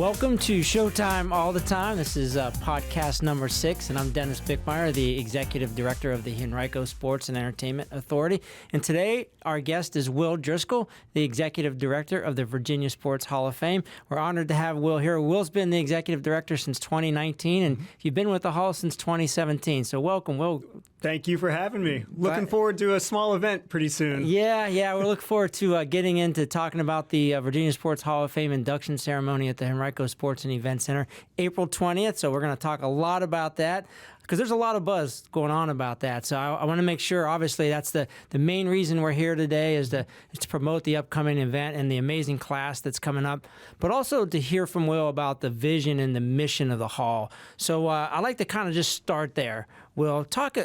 Welcome to Showtime All the Time. This is podcast number 6, and I'm Dennis Bickmeyer, the Executive Director of the Henrico Sports and Entertainment Authority. And today, our guest is Will Driscoll, the Executive Director of the Virginia Sports Hall of Fame. We're honored to have Will here. Will's been the Executive Director since 2019, and you've been with the Hall since 2017. So welcome, Will. Thank you for having me. Looking forward to a small event pretty soon. Yeah. We're looking forward to getting into talking about the Virginia Sports Hall of Fame induction ceremony at the Henrico Sports and Events Center, April 20th. So we're going to talk a lot about that because there's a lot of buzz going on about that. So I want to make sure, obviously, that's the main reason we're here today is to promote the upcoming event and the amazing class that's coming up, but also to hear from Will about the vision and the mission of the Hall. So I like to kind of just start there. Will, talk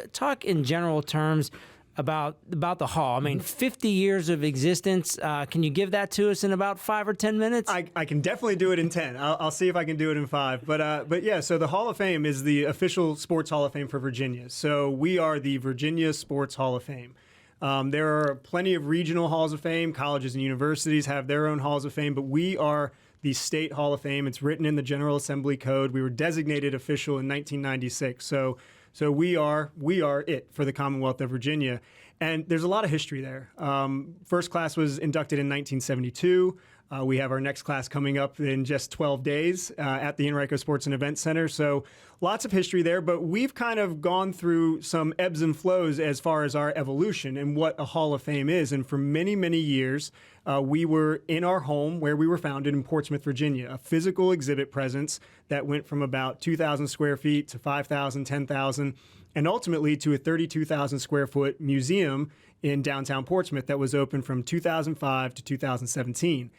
in general terms about the Hall. I mean, 50 years of existence. Can you give that to us in about 5 or 10 minutes? I can definitely do it in 10. I'll see if I can do it in 5. But yeah, so the Hall of Fame is the official sports Hall of Fame for Virginia. So we are the Virginia Sports Hall of Fame. There are plenty of regional halls of fame. Colleges and universities have their own halls of fame, but we are the State Hall of Fame. It's written in the General Assembly Code. We were designated official in 1996. So we are it for the Commonwealth of Virginia. And there's a lot of history there. First class was inducted in 1972. We have our next class coming up in just 12 days at the Henrico Sports and Events Center. So lots of history there, but we've kind of gone through some ebbs and flows as far as our evolution and what a Hall of Fame is. And for many, many years, we were in our home where we were founded in Portsmouth, Virginia, a physical exhibit presence that went from about 2,000 square feet to 5,000, 10,000, and ultimately to a 32,000 square foot museum in downtown Portsmouth that was open from 2005 to 2017.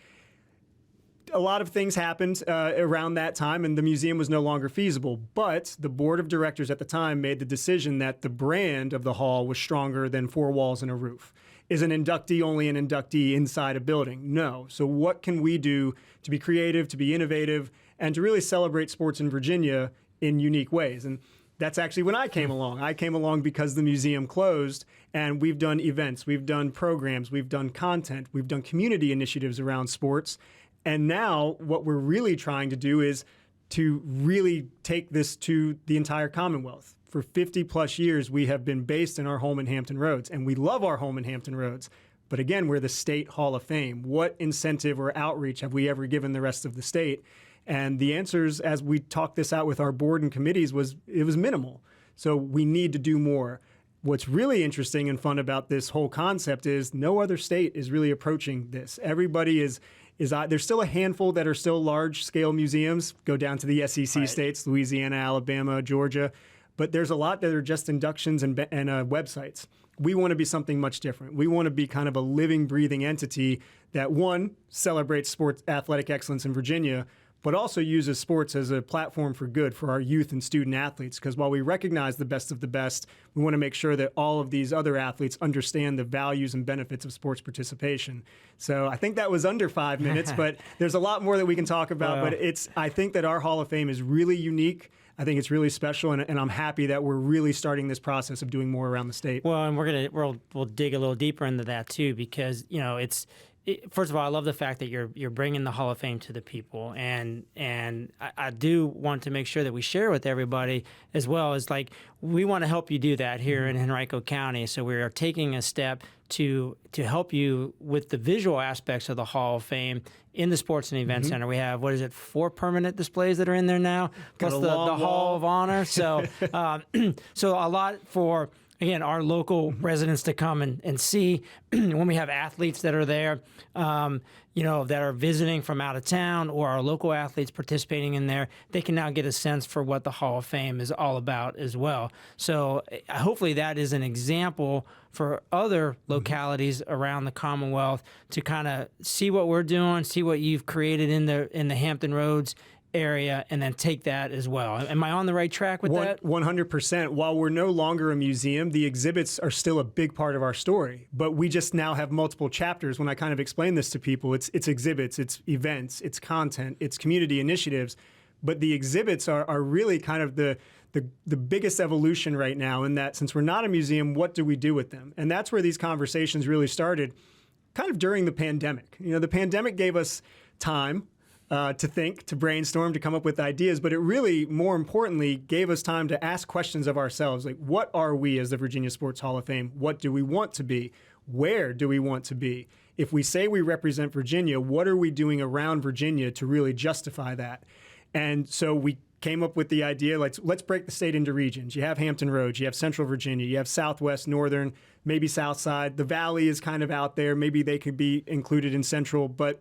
A lot of things happened around that time, and the museum was no longer feasible. But the board of directors at the time made the decision that the brand of the hall was stronger than 4 walls and a roof. Is an inductee only an inductee inside a building? No. So what can we do to be creative, to be innovative, and to really celebrate sports in Virginia in unique ways? And that's actually when I came along. I came along because the museum closed, and we've done events, we've done programs, we've done content, we've done community initiatives around sports. And now what we're really trying to do is to really take this to the entire Commonwealth. For 50 plus years, we have been based in our home in Hampton Roads, and we love our home in Hampton Roads. But again, we're the State Hall of Fame. What incentive or outreach have we ever given the rest of the state? And the answers, as we talked this out with our board and committees, was minimal. So we need to do more. What's really interesting and fun about this whole concept is no other state is really approaching this. Everybody is there's still a handful that are still large-scale museums, go down to the SEC states, Louisiana, Alabama, Georgia, but there's a lot that are just inductions and websites. We want to be something much different. We want to be kind of a living, breathing entity that, one, celebrates sports athletic excellence in Virginia, but also uses sports as a platform for good for our youth and student athletes. Because while we recognize the best of the best, we want to make sure that all of these other athletes understand the values and benefits of sports participation. So I think that was under 5 minutes, but there's a lot more that we can talk about. Wow. But I think that our Hall of Fame is really unique. I think it's really special, and I'm happy that we're really starting this process of doing more around the state. Well, and we'll dig a little deeper into that too, because first of all, I love the fact that you're bringing the Hall of Fame to the people, and I do want to make sure that we share with everybody as well as we want to help you do that here in Henrico County. So we are taking a step to help you with the visual aspects of the Hall of Fame in the Sports and Events Center. We have 4 permanent displays that are in there now, plus the Hall of Honor. So so a lot for, again, our local residents to come and see when we have athletes that are there, that are visiting from out of town, or our local athletes participating in there. They can now get a sense for what the Hall of Fame is all about as well. So hopefully that is an example for other localities around the Commonwealth to kind of see what we're doing, see what you've created in the Hampton Roads area, and then take that as well. Am I on the right track with that? 100%. While we're no longer a museum, the exhibits are still a big part of our story, but we just now have multiple chapters. When I kind of explain this to people, it's exhibits, it's events, it's content, it's community initiatives, but the exhibits are really kind of the biggest evolution right now, in that since we're not a museum, what do we do with them? And that's where these conversations really started, kind of during the pandemic. The pandemic gave us time. to think, to brainstorm, to come up with ideas, but it really, more importantly, gave us time to ask questions of ourselves. Like, what are we as the Virginia Sports Hall of Fame? What do we want to be? Where do we want to be? If we say we represent Virginia, what are we doing around Virginia to really justify that? And so we came up with the idea, let's break the state into regions. You have Hampton Roads, you have Central Virginia, you have Southwest, Northern, maybe South Side. The Valley is kind of out there. Maybe they could be included in Central. But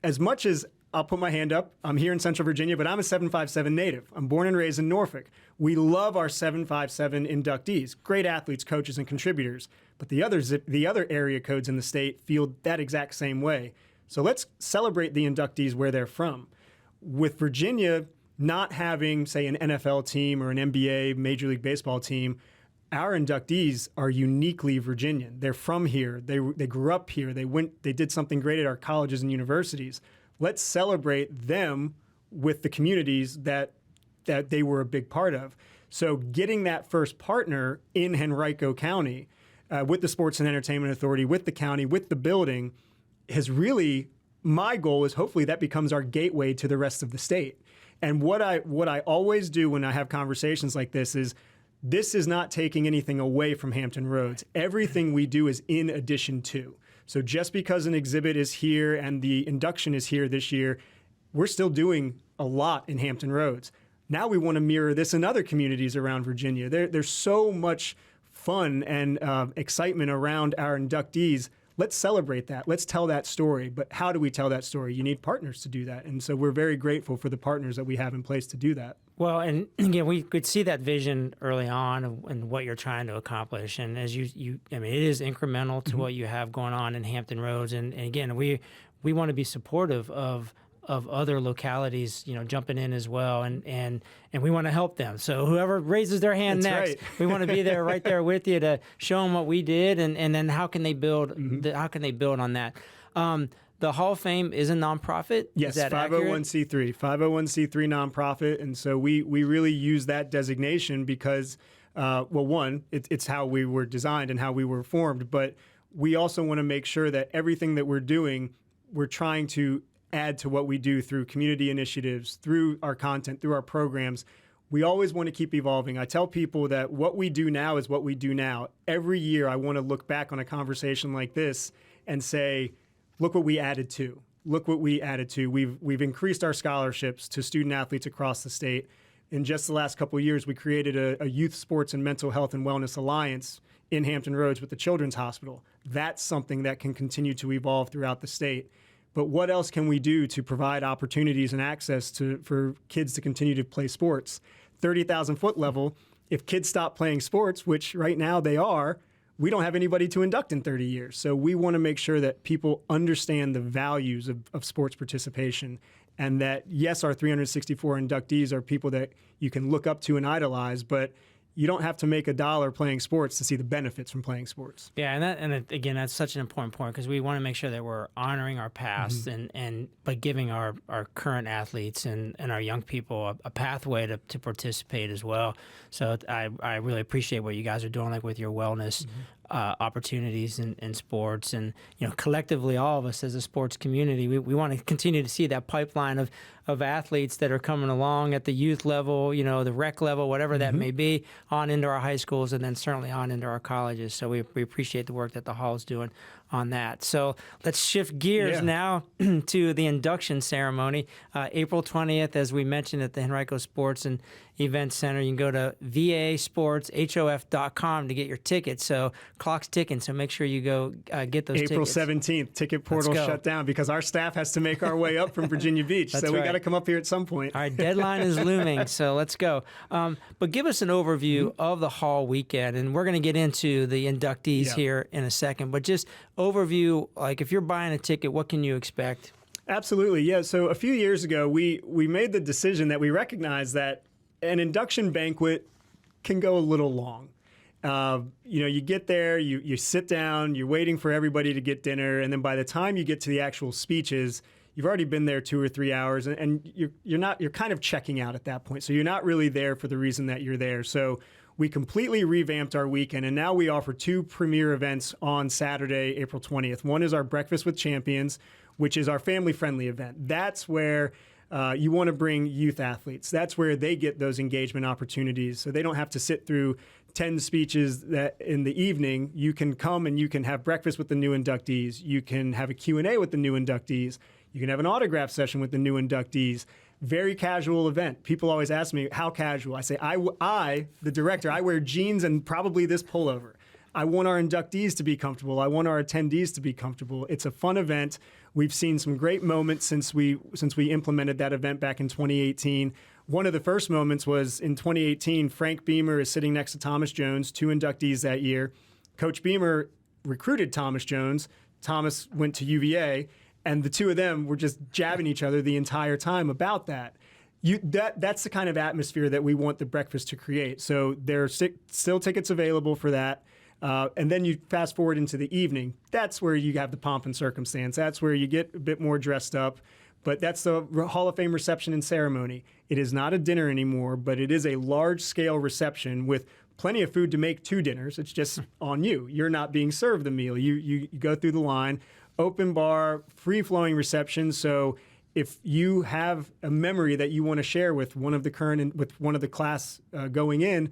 as much as I'll put my hand up, I'm here in Central Virginia, but I'm a 757 native. I'm born and raised in Norfolk. We love our 757 inductees, great athletes, coaches, and contributors. But the other area codes in the state feel that exact same way. So let's celebrate the inductees where they're from. With Virginia not having, say, an NFL team or an NBA Major League Baseball team, our inductees are uniquely Virginian. They're from here. They grew up here. They did something great at our colleges and universities. Let's celebrate them with the communities that they were a big part of. So getting that first partner in Henrico County with the Sports and Entertainment Authority, with the county, with the building, has really, my goal is hopefully that becomes our gateway to the rest of the state. And what I always do when I have conversations like this is not taking anything away from Hampton Roads. Everything we do is in addition to. So just because an exhibit is here and the induction is here this year, we're still doing a lot in Hampton Roads. Now we want to mirror this in other communities around Virginia. There's so much fun and excitement around our inductees. Let's celebrate that. Let's tell that story. But how do we tell that story? You need partners to do that. And so we're very grateful for the partners that we have in place to do that. Well, and again, we could see that vision early on and what you're trying to accomplish. And as you I mean, it is incremental to what you have going on in Hampton Roads. And again, we want to be supportive of other localities, jumping in as well, and we want to help them. So whoever raises their hand That's next, right. we want to be there right there with you to show them what we did, and then how can they build how can they build on that. The Hall of Fame is a nonprofit. Yes, is that 501c3 nonprofit, and so we really use that designation because, well, one, it's how we were designed and how we were formed, but we also want to make sure that everything that we're doing, we're trying to add to what we do through community initiatives, through our content, through our programs. We always want to keep evolving. I tell people that what we do now is what we do now. Every year I want to look back on a conversation like this and say, look what we added to. Look what we added to. We've increased our scholarships to student athletes across the state. In just the last couple of years, we created a youth sports and mental health and wellness alliance in Hampton Roads with the Children's Hospital. That's something that can continue to evolve throughout the state. But what else can we do to provide opportunities and access for kids to continue to play sports? 30,000-foot level, if kids stop playing sports, which right now they are, we don't have anybody to induct in 30 years. So we want to make sure that people understand the values of sports participation, and that, yes, our 364 inductees are people that you can look up to and idolize, but you don't have to make $1 playing sports to see the benefits from playing sports. Yeah, again, that's such an important point because we want to make sure that we're honoring our past but giving our current athletes and our young people a pathway to participate as well. So I really appreciate what you guys are doing, like with your wellness opportunities in sports, and collectively, all of us as a sports community, we want to continue to see that pipeline of athletes that are coming along at the youth level, the rec level, whatever that may be, on into our high schools, and then certainly on into our colleges. So we appreciate the work that the Hall is doing on that. So let's shift gears now to the induction ceremony. April 20th, as we mentioned, at the Henrico Sports and Events Center. You can go to vasportshof.com to get your tickets. So clock's ticking, so make sure you go get those April tickets. April 17th, ticket portal shut down because our staff has to make our way up from Virginia Beach. So we got to come up here at some point. All right, deadline is looming, so let's go. But give us an overview of the Hall weekend, and we're going to get into the inductees here in a second. But just overview, like if you're buying a ticket, what can you expect? Absolutely, yeah. So a few years ago, we made the decision that we recognized that an induction banquet can go a little long. You get there, you sit down, you're waiting for everybody to get dinner, and then by the time you get to the actual speeches, you've already been there 2 or 3 hours, and you're kind of checking out at that point. So you're not really there for the reason that you're there. So we completely revamped our weekend, and now we offer 2 premier events on Saturday, April 20th. One is our Breakfast with Champions, which is our family-friendly event. That's where you want to bring youth athletes. That's where they get those engagement opportunities, so they don't have to sit through 10 speeches that in the evening. You can come and you can have breakfast with the new inductees. You can have a Q&A with the new inductees. You can have an autograph session with the new inductees. Very casual event. People always ask me, how casual? I say, I, the director, I wear jeans and probably this pullover. I want our inductees to be comfortable. I want our attendees to be comfortable. It's a fun event. We've seen some great moments since we implemented that event back in 2018. One of the first moments was in 2018, Frank Beamer is sitting next to Thomas Jones, 2 inductees that year. Coach Beamer recruited Thomas Jones. Thomas went to UVA. And the 2 of them were just jabbing each other the entire time about that. That's the kind of atmosphere that we want the breakfast to create. So there are still tickets available for that. And then you fast forward into the evening. That's where you have the pomp and circumstance. That's where you get a bit more dressed up. But that's the Hall of Fame reception and ceremony. It is not a dinner anymore, but it is a large-scale reception with plenty of food to make 2 dinners. It's just on you. You're not being served the meal. You go through the line. Open bar, free-flowing reception. So if you have a memory that you want to share with one of the class going in,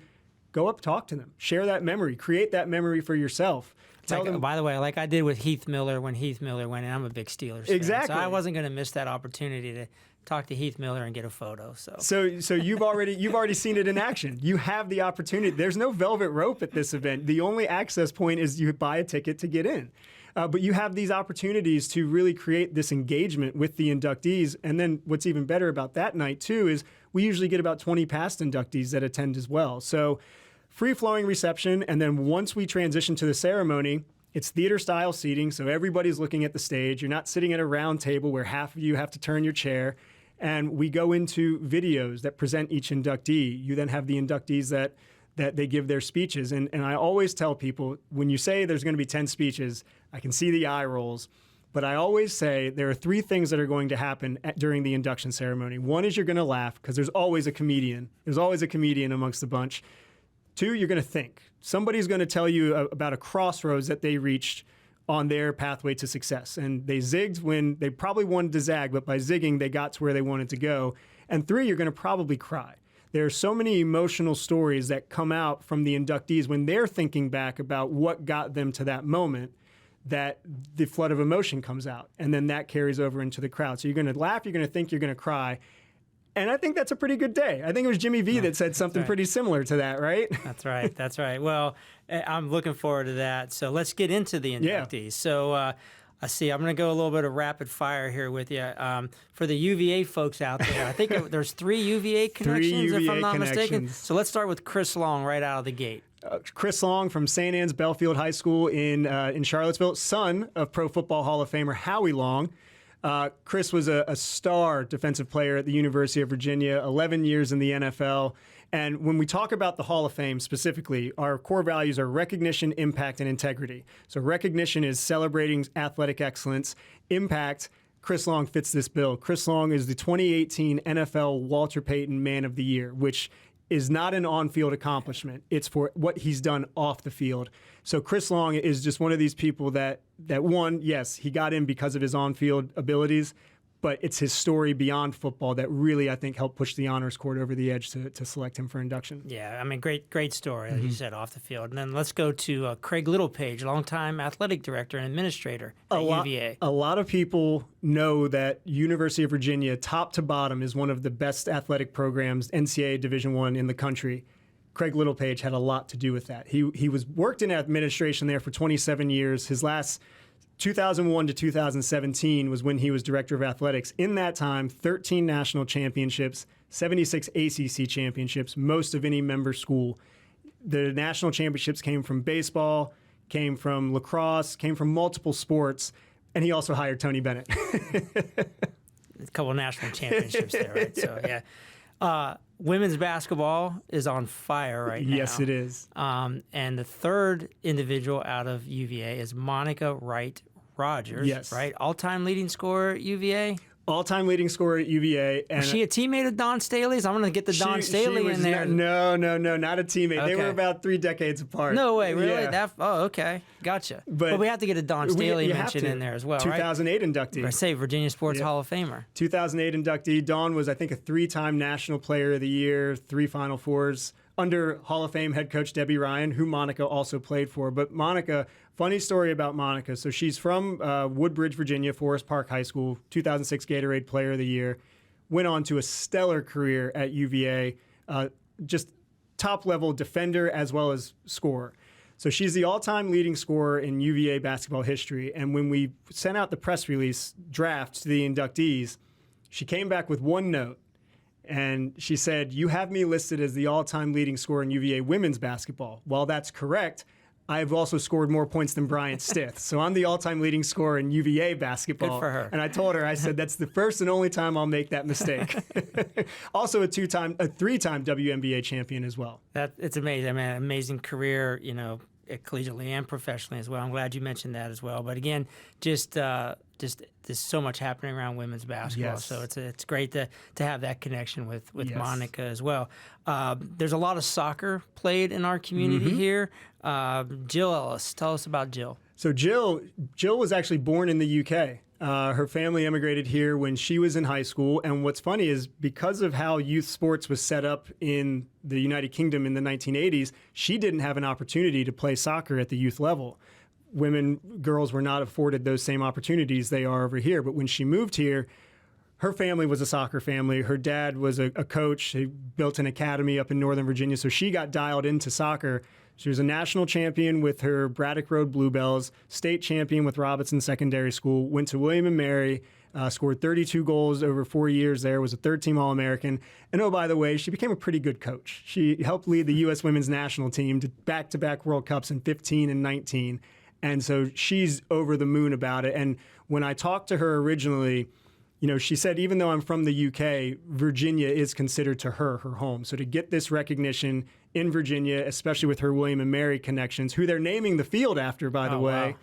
go up, talk to them, share that memory, create that memory for yourself. Tell them. By the way, like I did with Heath Miller when Heath Miller went in. I'm a big Steelers fan. Exactly. So I wasn't going to miss that opportunity to talk to Heath Miller and get a photo. So you've already seen it in action. You have the opportunity. There's no velvet rope at this event. The only access point is you buy a ticket to get in. But you have these opportunities to really create this engagement with the inductees. And then what's even better about that night, too, is we usually get about 20 past inductees that attend as well. So free-flowing reception, and then once we transition to the ceremony, it's theater-style seating, so everybody's looking at the stage. You're not sitting at a round table where half of you have to turn your chair. And we go into videos that present each inductee. You then have the inductees that they give their speeches. And I always tell people, when you say there's going to be 10 speeches, I can see the eye rolls. But I always say there are 3 things that are going to happen during the induction ceremony. One is you're going to laugh, because there's always a comedian. There's always a comedian amongst the bunch. 2, you're going to think. Somebody's going to tell you about a crossroads that they reached on their pathway to success. And they zigged when they probably wanted to zag, but by zigging, they got to where they wanted to go. And 3, you're going to probably cry. There are so many emotional stories that come out from the inductees when they're thinking back about what got them to that moment, that the flood of emotion comes out. And then that carries over into the crowd. So you're going to laugh, you're going to think, you're going to cry. And I think that's a pretty good day. I think it was Jimmy V that said something pretty similar to that, right? That's right. That's right. Well, I'm looking forward to that. So let's get into the inductees. Yeah. So I see. I'm going to go a little bit of rapid fire here with you. For the UVA folks out there, I think there's 3 UVA connections, if I'm not mistaken. So let's start with Chris Long right out of the gate. Chris Long from St. Anne's Belfield High School in Charlottesville, son of Pro Football Hall of Famer Howie Long. Chris was a star defensive player at the University of Virginia, 11 years in the NFL. And when we talk about the Hall of Fame specifically, our core values are recognition, impact, and integrity. So recognition is celebrating athletic excellence. Impact, Chris Long fits this bill. Chris Long is the 2018 NFL Walter Payton Man of the Year, which is not an on-field accomplishment. It's for what he's done off the field. So Chris Long is just one of these people that one, yes, he got in because of his on-field abilities, but it's his story beyond football that really, I think, helped push the honors court over the edge to select him for induction. Yeah, I mean, great story, as you said, off the field. And then let's go to Craig Littlepage, longtime athletic director and administrator at UVA. A lot of people know that University of Virginia, top to bottom, is one of the best athletic programs, NCAA Division I, in the country. Craig Littlepage had a lot to do with that. He worked in administration there for 27 years. His last 2001 to 2017 was when he was director of athletics. In that time, 13 national championships, 76 ACC championships, most of any member school. The national championships came from baseball, came from lacrosse, came from multiple sports, and he also hired Tony Bennett. A couple of national championships there, right? So, yeah. Women's basketball is on fire right now. Yes, it is. And the third individual out of UVA is Monica Wright Rogers, yes. Right? All-time leading scorer at UVA? All-time leading scorer at UVA. And was she a teammate of Don Staley's? I'm going to get the Don Staley in there. No, not a teammate. Okay. They were about 3 decades apart. No way, really? Yeah. Okay. Gotcha. But we have to get a Don Staley mention in there as well, 2008 right? inductee. I say Virginia Sports Hall of Famer. 2008 inductee. Dawn was, I think, a 3-time National Player of the Year, 3 Final Fours, under Hall of Fame head coach Debbie Ryan, who Monica also played for. But Monica, funny story about Monica. So she's from Woodbridge, Virginia, Forest Park High School, 2006 Gatorade Player of the Year. Went on to a stellar career at UVA, just top-level defender as well as scorer. So she's the all-time leading scorer in UVA basketball history. And when we sent out the press release draft to the inductees, she came back with one note. And she said, "You have me listed as the all-time leading scorer in UVA women's basketball. While that's correct, I've also scored more points than Bryant Stith. So I'm the all-time leading scorer in UVA basketball." Good for her. And I told her, I said, that's the first and only time I'll make that mistake. Also a 3-time WNBA champion as well. It's amazing. I mean, amazing career, collegiately and professionally as well. I'm glad you mentioned that as well. But again, just there's so much happening around women's basketball. Yes. So it's great to have that connection with Yes. Monica as well. There's a lot of soccer played in our community here. Jill Ellis, tell us about Jill. So Jill was actually born in the UK. Her family immigrated here when she was in high school. And what's funny is because of how youth sports was set up in the United Kingdom in the 1980s, she didn't have an opportunity to play soccer at the youth level. Girls were not afforded those same opportunities they are over here. But when she moved here, her family was a soccer family. Her dad was a coach. He built an academy up in Northern Virginia. So she got dialed into soccer. She was a national champion with her Braddock Road Bluebells, state champion with Robinson Secondary School, went to William & Mary, scored 32 goals over 4 years there, was a third-team All-American. And oh, by the way, she became a pretty good coach. She helped lead the U.S. women's national team to back-to-back World Cups in 15 and 19. And so she's over the moon about it. And when I talked to her originally, she said, even though I'm from the UK, Virginia is considered to her home. So to get this recognition in Virginia, especially with her William & Mary connections, who they're naming the field after, by the way, wow.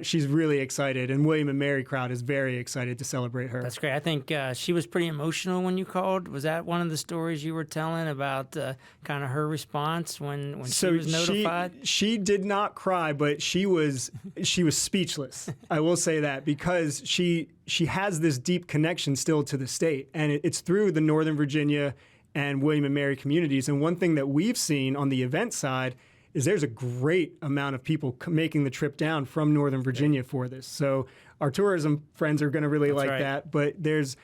She's really excited. And William & Mary crowd is very excited to celebrate her. That's great. I think she was pretty emotional when you called. Was that one of the stories you were telling about kind of her response when she was notified? She did not cry, but she was speechless. I will say that, because she has this deep connection still to the state, and it's through the Northern Virginia and William & Mary communities. And one thing that we've seen on the event side is there's a great amount of people making the trip down from Northern Virginia for this. So our tourism friends are going to really like that. But there's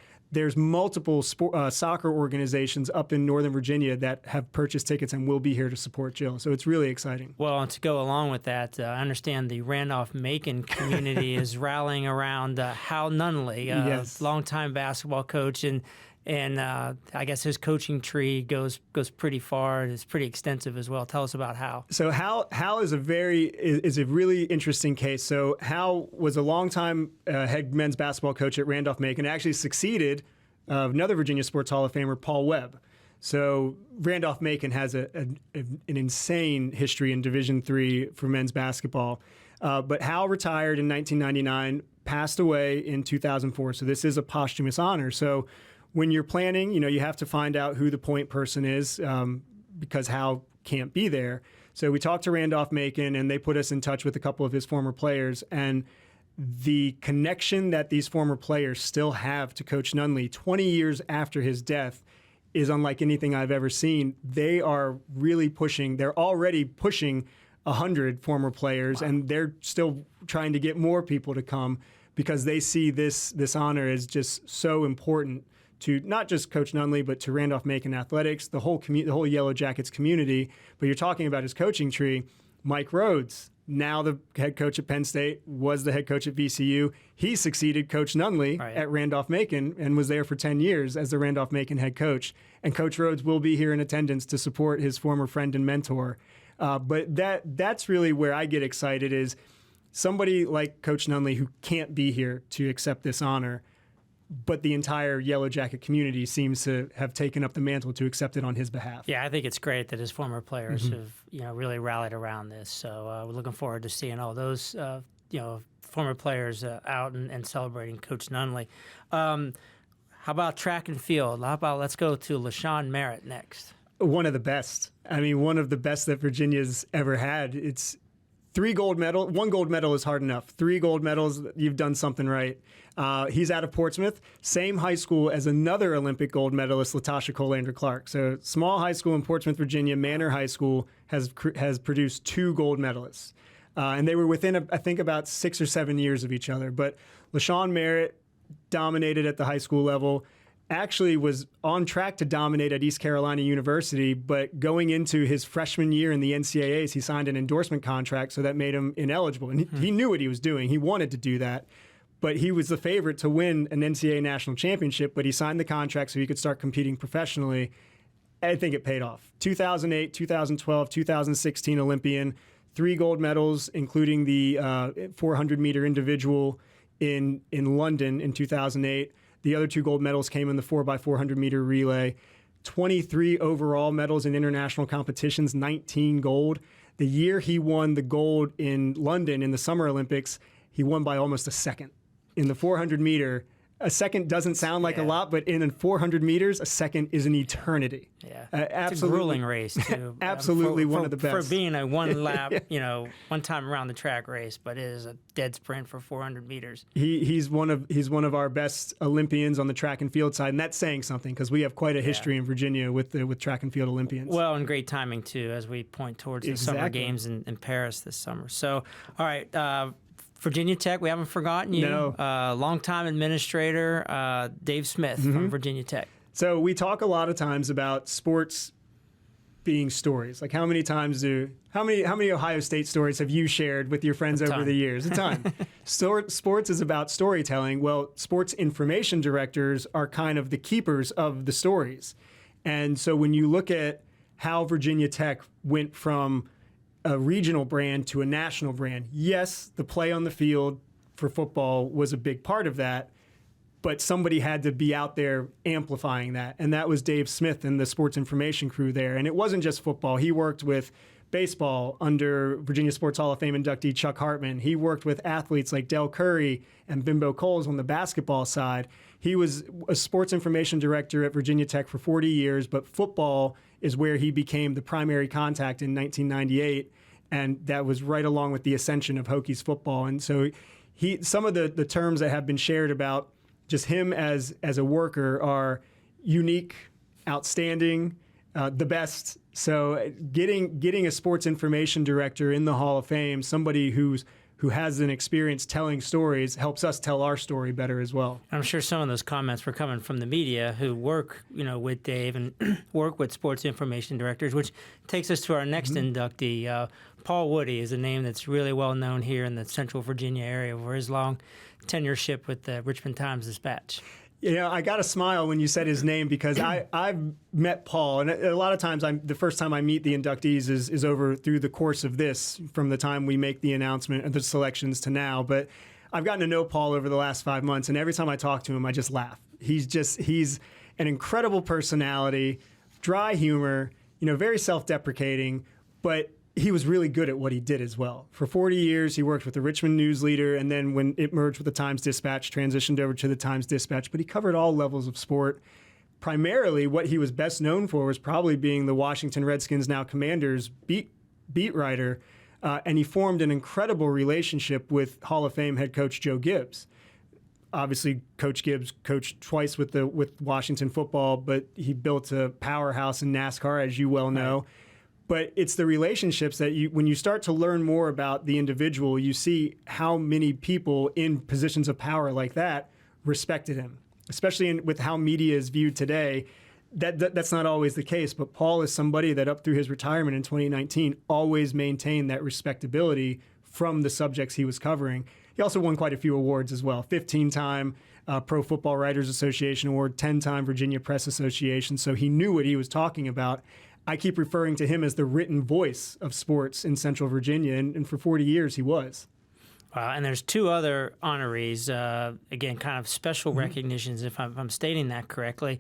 multiple soccer organizations up in Northern Virginia that have purchased tickets and will be here to support Jill. So it's really exciting. Well, and to go along with that, I understand the Randolph-Macon community is rallying around Hal Nunley, yes. longtime basketball coach, and I guess his coaching tree goes pretty far. It's pretty extensive as well. Tell us about Hal. So Hal is a really interesting case. So Hal was a longtime head men's basketball coach at Randolph-Macon. Actually succeeded another Virginia Sports Hall of Famer, Paul Webb. So Randolph-Macon has an insane history in Division III for men's basketball. But Hal retired in 1999, passed away in 2004. So this is a posthumous honor. So when you're planning, you have to find out who the point person is, because Hal can't be there. So we talked to Randolph-Macon, and they put us in touch with a couple of his former players. And the connection that these former players still have to Coach Nunley 20 years after his death is unlike anything I've ever seen. They are really pushing. They're already pushing 100 former players, wow. And they're still trying to get more people to come because they see this honor as just so important to not just Coach Nunley, but to Randolph-Macon athletics, the whole Yellow Jackets community. But you're talking about his coaching tree. Mike Rhodes, now the head coach at Penn State, was the head coach at VCU. He succeeded Coach Nunley at Randolph-Macon and was there for 10 years as the Randolph-Macon head coach. And Coach Rhodes will be here in attendance to support his former friend and mentor. But that's really where I get excited, is somebody like Coach Nunley who can't be here to accept this honor, but the entire Yellow Jacket community seems to have taken up the mantle to accept it on his behalf. Yeah, I think it's great that his former players have really rallied around this. So we're looking forward to seeing all those former players out and celebrating Coach Nunley. How about track and field? Let's go to LaShawn Merritt next. One of the best. I mean, one of the best that Virginia's ever had. It's 3 gold medals. 1 gold medal is hard enough. 3 gold medals, you've done something right. He's out of Portsmouth, same high school as another Olympic gold medalist, Latasha Colander-Clark. So small high school in Portsmouth, Virginia, Manor High School has produced 2 gold medalists. And they were within, I think, about 6 or 7 years of each other. But LaShawn Merritt dominated at the high school level, actually was on track to dominate at East Carolina University, but going into his freshman year in the NCAAs, he signed an endorsement contract, so that made him ineligible. And he knew what he was doing. He wanted to do that. But he was the favorite to win an NCAA national championship, but he signed the contract so he could start competing professionally. I think it paid off. 2008, 2012, 2016 Olympian, 3 gold medals, including the 400-meter individual in London in 2008. The other 2 gold medals came in the 4x400-meter relay. 23 overall medals in international competitions, 19 gold. The year he won the gold in London in the Summer Olympics, he won by almost a second. In the 400-meter, a second doesn't sound like a lot, but in 400 meters, a second is an eternity. Yeah, absolutely. It's a grueling race, too. Absolutely one of the best. For being a one-lap, one time around the track race, but it is a dead sprint for 400 meters. He's one of our best Olympians on the track and field side, and that's saying something because we have quite a history in Virginia with track and field Olympians. Well, and great timing, too, as we point towards the Summer Games in Paris this summer. So, all right, Virginia Tech, we haven't forgotten you. No. Longtime Administrator Dave Smith from Virginia Tech. So we talk a lot of times about sports being stories. Like how many Ohio State stories have you shared with your friends over the years? A ton. Sports is about storytelling. Well, sports information directors are kind of the keepers of the stories. And so when you look at how Virginia Tech went from a regional brand to a national brand. Yes, the play on the field for football was a big part of that, but somebody had to be out there amplifying that, and that was Dave Smith and the sports information crew there. And it wasn't just football. He worked with baseball under Virginia Sports Hall of Fame inductee Chuck Hartman. He worked with athletes like Del Curry and Bimbo Coles on the basketball side. He was a sports information director at Virginia Tech for 40 years, but football is where he became the primary contact in 1998, and that was right along with the ascension of Hokies football. And so some of the terms that have been shared about just him as a worker are unique, outstanding, the best. So getting a sports information director in the Hall of Fame, somebody who has an experience telling stories, helps us tell our story better as well. I'm sure some of those comments were coming from the media who work, with Dave and work with sports information directors, which takes us to our next inductee. Paul Woody is a name that's really well known here in the Central Virginia area for his long tenureship with the Richmond Times-Dispatch. I got a smile when you said his name because I've met Paul, and a lot of times the first time I meet the inductees is over through the course of this, from the time we make the announcement and the selections to now. But I've gotten to know Paul over the last 5 months, and every time I talk to him, I just laugh. He's an incredible personality, dry humor, very self-deprecating, but he was really good at what he did as well. For 40 years, he worked with the Richmond News Leader, and then when it merged with the Times-Dispatch, transitioned over to the Times-Dispatch. But he covered all levels of sport. Primarily, what he was best known for was probably being the Washington Redskins, now Commanders, beat writer, and he formed an incredible relationship with Hall of Fame head coach Joe Gibbs. Obviously, Coach Gibbs coached twice with Washington football, but he built a powerhouse in NASCAR, as you well know. Right. But it's the relationships that when you start to learn more about the individual, you see how many people in positions of power like that respected him, especially with how media is viewed today. That's not always the case, but Paul is somebody that up through his retirement in 2019 always maintained that respectability from the subjects he was covering. He also won quite a few awards as well, 15-time Pro Football Writers Association award, 10-time Virginia Press Association, so he knew what he was talking about. I keep referring to him as the written voice of sports in Central Virginia, and for 40 years he was. And there's 2 other honorees, again, kind of special recognitions, if I'm stating that correctly.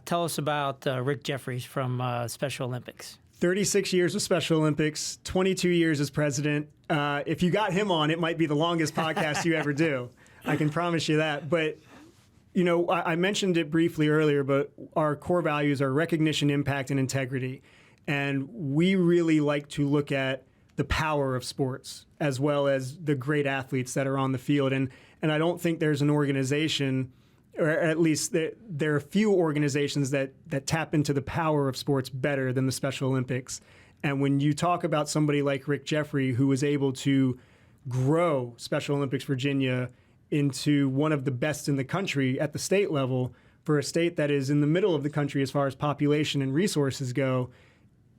Tell us about Rick Jeffries from Special Olympics. 36 years of Special Olympics, 22 years as president. If you got him on, it might be the longest podcast you ever do. I can promise you that. But, you know, I mentioned it briefly earlier, but our core values are recognition, impact, and integrity. And we really like to look at the power of sports as well as the great athletes that are on the field. And I don't think there's an organization, or at least there are few organizations that tap into the power of sports better than the Special Olympics. And when you talk about somebody like Rick Jeffrey, who was able to grow Special Olympics Virginia into one of the best in the country at the state level, for a state that is in the middle of the country as far as population and resources go,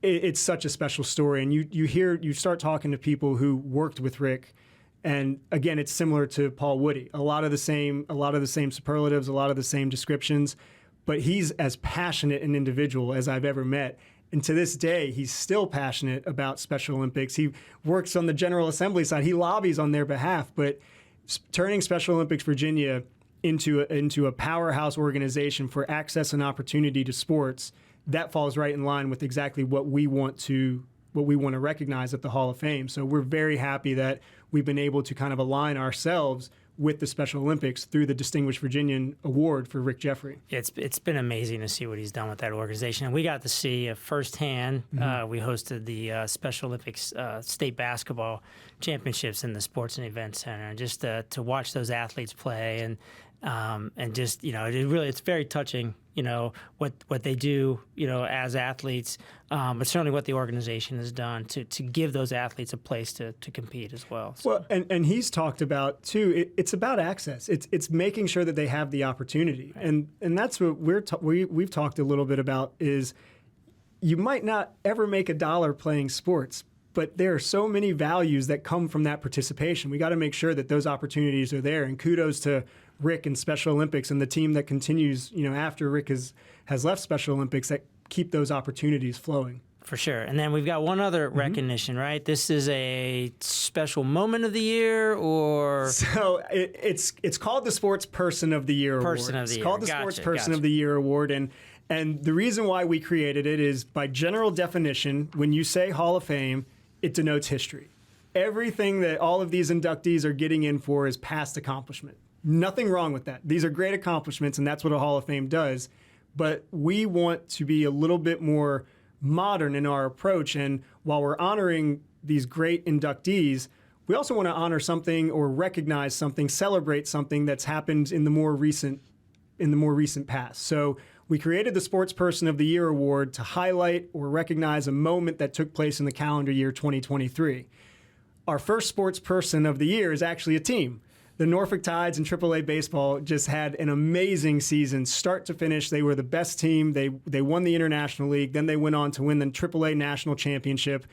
it's such a special story. And you start talking to people who worked with Rick, and again, it's similar to Paul Woody. A lot of the same superlatives, a lot of the same descriptions, but he's as passionate an individual as I've ever met. And to this day, he's still passionate about Special Olympics. He works on the General Assembly side. He lobbies on their behalf. But turning Special Olympics Virginia into a powerhouse organization for access and opportunity to sports, that falls right in line with exactly what we want to recognize at the Hall of Fame. So we're very happy that we've been able to kind of align ourselves with the Special Olympics through the Distinguished Virginian Award for Rick Jeffrey. It's been amazing to see what he's done with that organization. And we got to see firsthand. We hosted the Special Olympics state basketball championships in the Sports and Events Center, and just to watch those athletes play and just, you know, it's very touching, you know, what they do, you know, as athletes, but certainly what the organization has done to give those athletes a place to compete as well. So. Well, and he's talked about too. It's about access. It's making sure that they have the opportunity, right. and that's what we've talked a little bit about. Is you might not ever make a dollar playing sports, but there are so many values that come from that participation. We got to make sure that those opportunities are there. And kudos to Rick and Special Olympics and the team that continues, you know, after Rick has left Special Olympics, that keep those opportunities flowing. For sure. And then we've got one other recognition, right? This is a special moment of the year, or so it's called the Sports Person of the Year Award. It's called the Sports Person of the Year Award, and the reason why we created it is, by general definition, when you say Hall of Fame, it denotes history. Everything that all of these inductees are getting in for is past accomplishment. Nothing wrong with that. These are great accomplishments, and that's what a Hall of Fame does. But we want to be a little bit more modern in our approach. And while we're honoring these great inductees, we also want to honor something, or recognize something, celebrate something that's happened in the more recent past. So we created the Sports Person of the Year Award to highlight or recognize a moment that took place in the calendar year 2023. Our first Sports Person of the Year is actually a team. The Norfolk Tides in AAA baseball just had an amazing season, start to finish. They were the best team. They won the International League. Then they went on to win the AAA National Championship.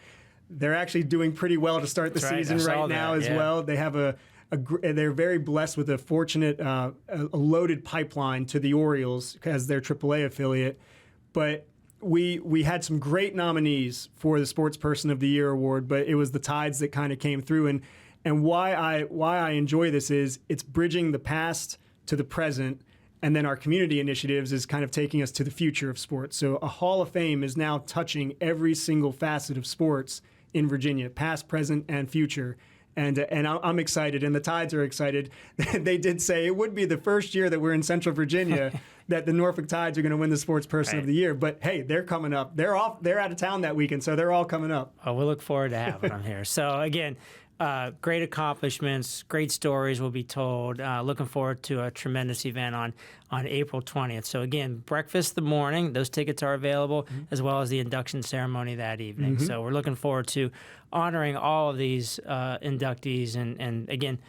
They're actually doing pretty well to start the season right now as well. They have they're very blessed with a fortunate, a loaded pipeline to the Orioles as their AAA affiliate. But we had some great nominees for the Sports Person of the Year award, but it was the Tides that kind of came through. And why I enjoy this is it's bridging the past to the present, and then our community initiatives is kind of taking us to the future of sports. So a Hall of Fame is now touching every single facet of sports in Virginia, past, present, and future. And I'm excited, and the Tides are excited. They did say it would be the first year that we're in Central Virginia that the Norfolk Tides are going to win the Sports Person of the Year. But hey, they're coming up. They're out of town that weekend, so they're all coming up. Oh, we look forward to having them here. So again, great accomplishments, great stories will be told. Looking forward to a tremendous event on April 20th. So again, breakfast the morning, those tickets are available, as well as the induction ceremony that evening. So we're looking forward to honoring all of these inductees and again,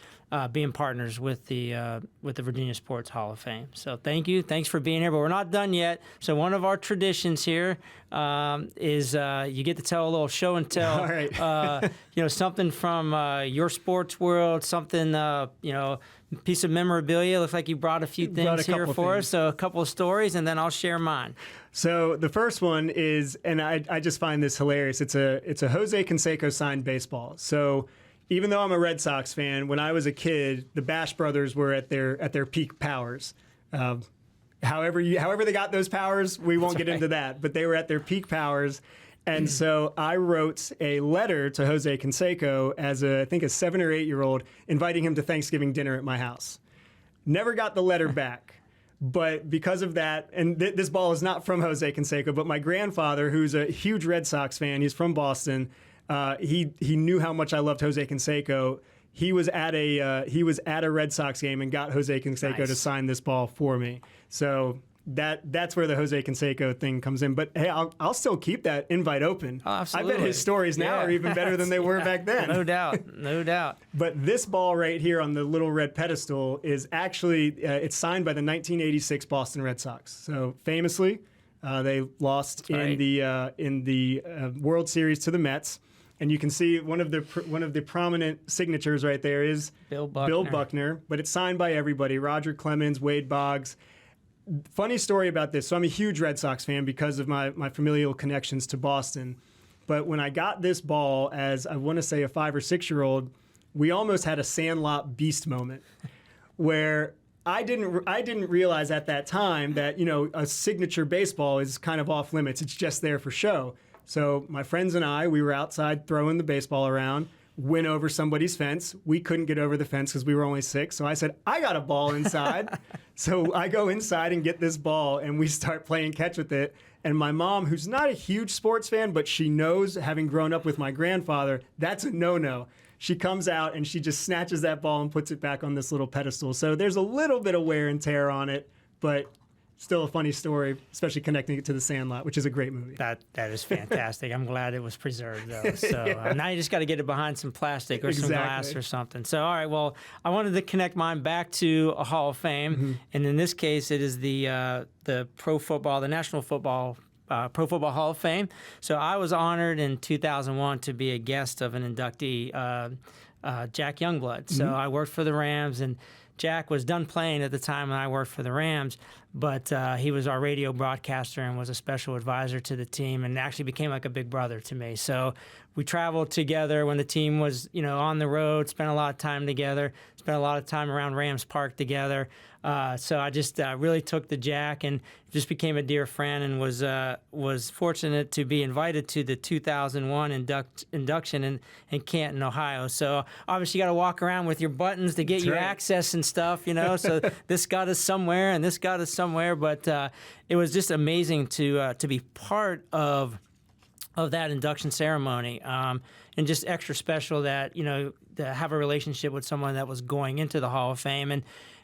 being partners with the Virginia Sports Hall of Fame. So thank you. Thanks for being here, but we're not done yet. So one of our traditions here is you get to tell a little show and tell, all right. Something from your sports world, something, piece of memorabilia. Looks like you brought a few things here for us. So a couple of stories, and then I'll share mine. So the first one is, and I just find this hilarious. It's a Jose Canseco signed baseball. So even though I'm a Red Sox fan, when I was a kid, the Bash brothers were at their peak powers. However they got those powers, we won't get into that. But they were at their peak powers, And so I wrote a letter to Jose Canseco as I think a 7 or 8 year old, inviting him to Thanksgiving dinner at my house. Never got the letter back. But because of that, and this ball is not from Jose Canseco, but my grandfather, who's a huge Red Sox fan, he's from Boston. He knew how much I loved Jose Canseco. He was at a Red Sox game and got Jose Canseco to sign this ball for me. So that's where the Jose Canseco thing comes in. But hey, I'll still keep that invite open. Oh, absolutely. I bet his stories now are even better than they were back then. No doubt, no doubt. But this ball right here on the little red pedestal is actually it's signed by the 1986 Boston Red Sox. So famously, they lost in the World Series to the Mets. And you can see one of the prominent signatures right there is Bill Buckner. But it's signed by everybody: Roger Clemens, Wade Boggs. Funny story about this. So I'm a huge Red Sox fan because of my familial connections to Boston. But when I got this ball as, I want to say, a 5 or 6 year old, we almost had a Sandlot beast moment where I didn't realize at that time that, a signature baseball is kind of off limits. It's just there for show. So my friends and I, we were outside throwing the baseball around, went over somebody's fence. We couldn't get over the fence because we were only 6. So I said, I got a ball inside. So I go inside and get this ball, and we start playing catch with it. And my mom, who's not a huge sports fan, but she knows, having grown up with my grandfather, that's a no-no. She comes out and she just snatches that ball and puts it back on this little pedestal. So there's a little bit of wear and tear on it, but still a funny story, especially connecting it to The Sandlot, which is a great movie. That is fantastic. I'm glad it was preserved, though. So now you just got to get it behind some plastic or some glass or something. So, all right, well, I wanted to connect mine back to a Hall of Fame, and in this case, it is the National Football Pro Football Hall of Fame. So I was honored in 2001 to be a guest of an inductee, Jack Youngblood. So I worked for the Rams, and Jack was done playing at the time when I worked for the Rams, but he was our radio broadcaster and was a special advisor to the team and actually became like a big brother to me. So we traveled together when the team was, on the road, spent a lot of time together, spent a lot of time around Rams Park together. So I just really took to Jack and just became a dear friend and was fortunate to be invited to the 2001 induction in Canton, Ohio. So obviously you got to walk around with your buttons to get access and stuff, So this got us somewhere and this got us somewhere. But it was just amazing to be part of that induction ceremony, and just extra special that to have a relationship with someone that was going into the Hall of Fame,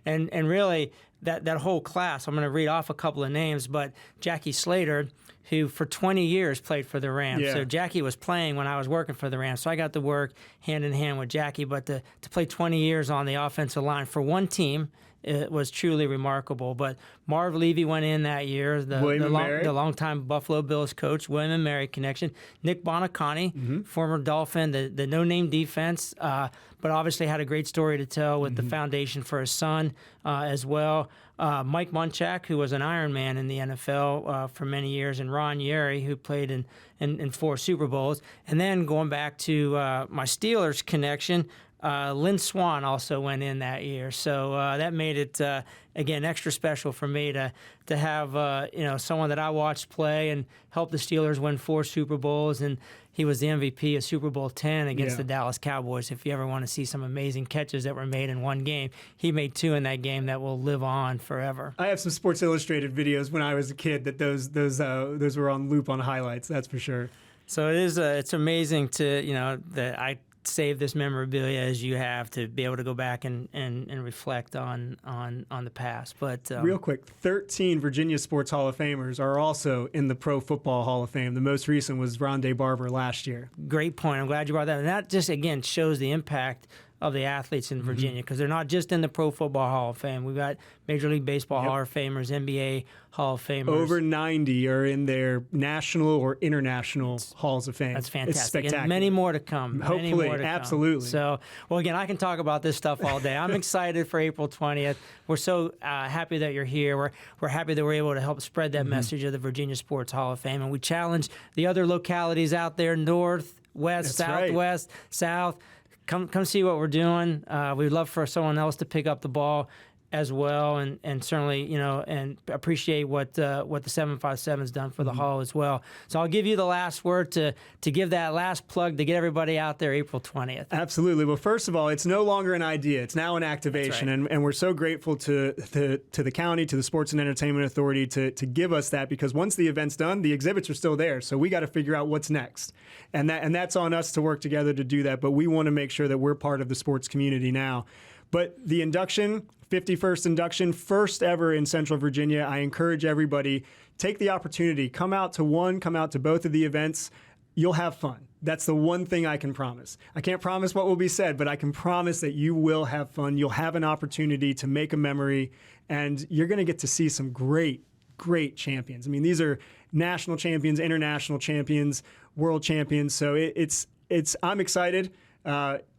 and really that whole class. I'm going to read off a couple of names, but Jackie Slater, who for 20 years played for the Rams. Yeah. So Jackie was playing when I was working for the Rams, so I got to work hand in hand with Jackie. But to play 20 years on the offensive line for one team, it was truly remarkable. But Marv Levy went in that year, the longtime Buffalo Bills coach, William and Mary connection. Nick Bonacani, former Dolphin, the no-name defense, but obviously had a great story to tell with the foundation for his son as well. Mike Munchak, who was an Ironman in the NFL for many years, and Ron Yeri, who played in 4 Super Bowls. And then going back to my Steelers connection, Lynn Swann also went in that year, so that made it again extra special for me to have someone that I watched play and help the Steelers win 4 Super Bowls, and he was the MVP of Super Bowl 10 against the Dallas Cowboys. If you ever want to see some amazing catches that were made in one game, he made 2 in that game that will live on forever. I have some Sports Illustrated videos when I was a kid that those were on loop on highlights. That's for sure. So it is it's amazing to that I save this memorabilia as you have to be able to go back and reflect on the past. But real quick, 13 Virginia Sports Hall of Famers are also in the Pro Football Hall of Fame. The most recent was Rondé Barber last year. Great point. I'm glad you brought that. And that just, again, shows the impact of the athletes in Virginia, because they're not just in the Pro Football Hall of Fame. We've got Major League Baseball Hall of Famers, NBA Hall of Famers. Over 90 are in their national or international halls of fame. That's fantastic. It's spectacular. And many more to come. Hopefully, absolutely. So, well, again, I can talk about this stuff all day. I'm excited for April 20th. We're so happy that you're here. We're happy that we're able to help spread that message of the Virginia Sports Hall of Fame. And we challenge the other localities out there, north, west, southwest, south. Come see what we're doing. We'd love for someone else to pick up the ball as well, and certainly, you know, and appreciate what the 757's done for the Hall as well. So I'll give you the last word to give that last plug to get everybody out there April 20th. Absolutely. Well, first of all, it's no longer an idea; it's now an activation, That's right. and we're so grateful to the county, to the Sports and Entertainment Authority to give us that, because once the event's done, the exhibits are still there. So we got to figure out what's next, and that's on us to work together to do that. But we want to make sure that we're part of the sports community now. But the induction, 51st induction, first ever in Central Virginia. I encourage everybody, take the opportunity, come out to both of the events. You'll have fun. That's the one thing I can promise. I can't promise what will be said, but I can promise that you will have fun. You'll have an opportunity to make a memory, and you're going to get to see some great champions. I mean, these are national champions, international champions, world champions. So I'm excited,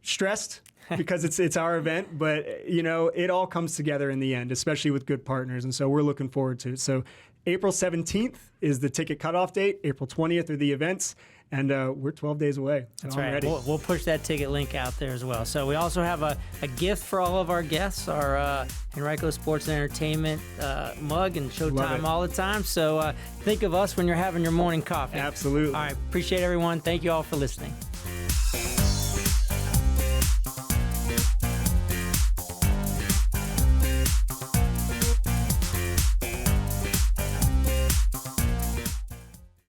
stressed, because it's our event, but you know, it all comes together in the end, especially with good partners, and so we're looking forward to it. So April 17th is the ticket cutoff date. April 20th are the events, and we're 12 days away. So That's I'm right. ready. We'll push that ticket link out there as well. So we also have a gift for all of our guests, our Henrico Sports and Entertainment mug and Showtime all the time. So think of us when you're having your morning coffee. Absolutely. All right. Appreciate everyone. Thank you all for listening.